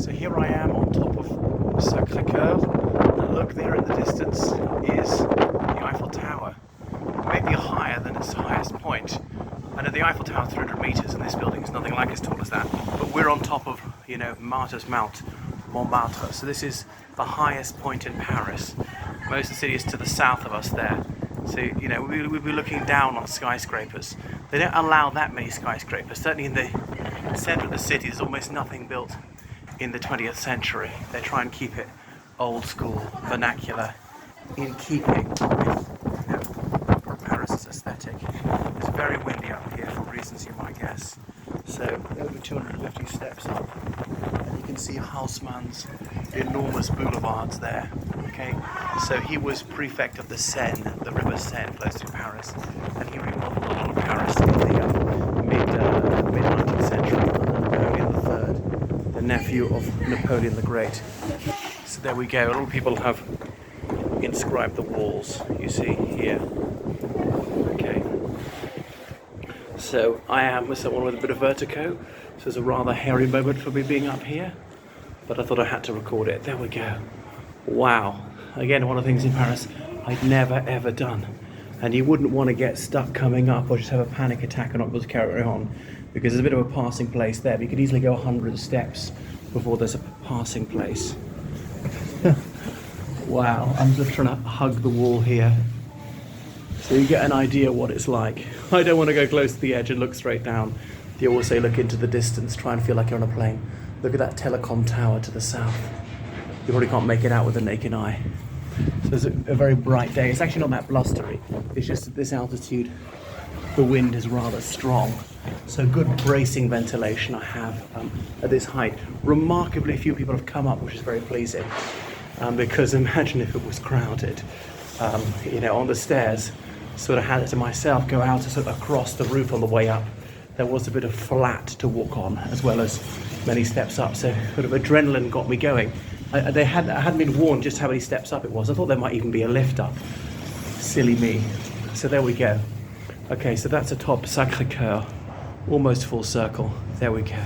So here I am on top of Sacre, and look there in the distance is the Eiffel Tower, maybe higher than its highest point. I know the Eiffel Tower is 300 meters and this building is nothing like as tall as that, but we're on top of, Martyrs Mount, Montmartre. So this is the highest point in Paris. Most of the city is to the south of us there. So, we'd be looking down on skyscrapers. They don't allow that many skyscrapers. Certainly in the center of the city, there's almost nothing built in the 20th century. They try and keep it old school, vernacular, in keeping with Paris' aesthetic. It's very windy up here for reasons you might guess. So over 250 steps up, and you can see Haussmann's enormous boulevards there. Okay, so he was prefect of the Seine, the river Seine, close to Paris, and he remodeled a lot of Paris in the mid 19th century under Napoleon III, the nephew of Napoleon the Great. So there we go. A lot of people have inscribed the walls. You see here. Okay. So I am someone with a bit of vertigo, so it's a rather hairy moment for me being up here, but I thought I had to record it. There we go. Wow. Again, one of the things in Paris I'd never ever done. And you wouldn't want to get stuck coming up or just have a panic attack and not be able to carry on, because there's a bit of a passing place there. But you could easily go 100 steps before there's a passing place. Wow, I'm just trying to hug the wall here so you get an idea what it's like. I don't want to go close to the edge and look straight down. You also look into the distance, try and feel like you're on a plane. Look at that telecom tower to the south. You probably can't make it out with the naked eye. So it's a very bright day. It's actually not that blustery. It's just at this altitude, the wind is rather strong. So good bracing ventilation I have at this height. Remarkably few people have come up, which is very pleasing. Because imagine if it was crowded, on the stairs. Sort of had it to myself, go out to sort of across the roof on the way up. There was a bit of flat to walk on, as well as many steps up. So sort of adrenaline got me going. I hadn't been warned just how many steps up it was. I thought there might even be a lift up. Silly me. So there we go. Okay, so that's atop Sacre Coeur, almost full circle. There we go.